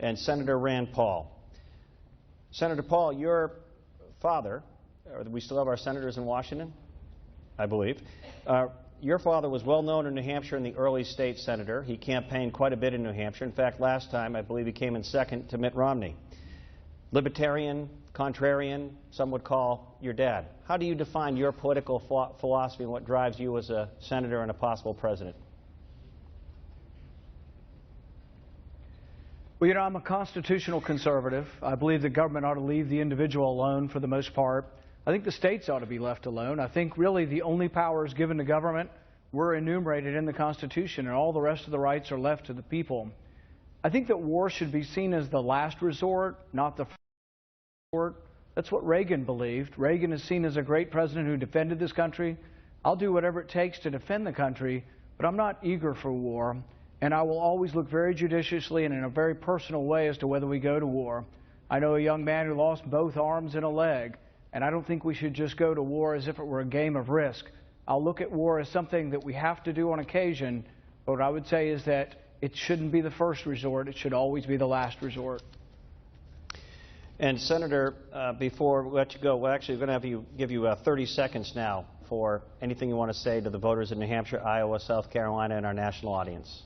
and Senator Rand Paul. Senator Paul, your father, or we still have our senators in Washington, I believe. Your father was well known in New Hampshire in the early state senator. He campaigned quite a bit in New Hampshire. In fact, last time, I believe he came in second to Mitt Romney. Libertarian, contrarian, some would call your dad. How do you define your political philosophy and what drives you as a senator and a possible president? Well, you know, I'm a constitutional conservative. I believe the government ought to leave the individual alone for the most part. I think the states ought to be left alone. I think really the only powers given to government were enumerated in the Constitution, and all the rest of the rights are left to the people. I think that war should be seen as the last resort, not the first resort. That's what Reagan believed. Reagan is seen as a great president who defended this country. I'll do whatever it takes to defend the country, but I'm not eager for war, and I will always look very judiciously and in a very personal way as to whether we go to war. I know a young man who lost both arms and a leg, and I don't think we should just go to war as if it were a game of risk. I'll look at war as something that we have to do on occasion, but what I would say is that it shouldn't be the first resort. It should always be the last resort. And Senator, before we let you go, we're actually going to give you 30 seconds now for anything you want to say to the voters in New Hampshire, Iowa, South Carolina, and our national audience.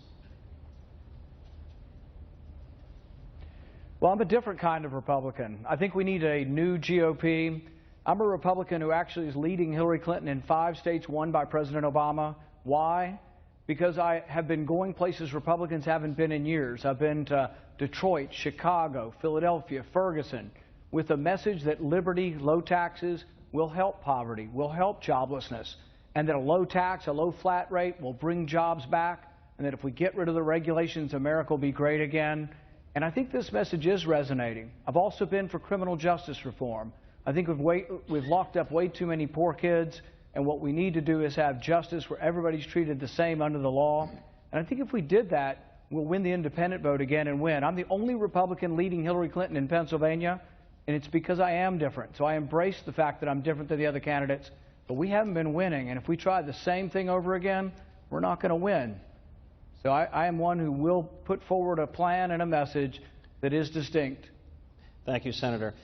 Well, I'm a different kind of Republican. I think we need a new GOP. I'm a Republican who actually is leading Hillary Clinton in 5 states won by President Obama. Why? Because I have been going places Republicans haven't been in years. I've been to Detroit, Chicago, Philadelphia, Ferguson, with a message that liberty, low taxes will help poverty, will help joblessness, and that a low tax, a low flat rate will bring jobs back, and that if we get rid of the regulations, America will be great again. And I think this message is resonating. I've also been for criminal justice reform. I think we've locked up way too many poor kids, and what we need to do is have justice where everybody's treated the same under the law. And I think if we did that, we'll win the independent vote again and win. I'm the only Republican leading Hillary Clinton in Pennsylvania, and it's because I am different. So I embrace the fact that I'm different than the other candidates, but we haven't been winning, and if we try the same thing over again, we're not going to win. So I am one who will put forward a plan and a message that is distinct. Thank you, Senator.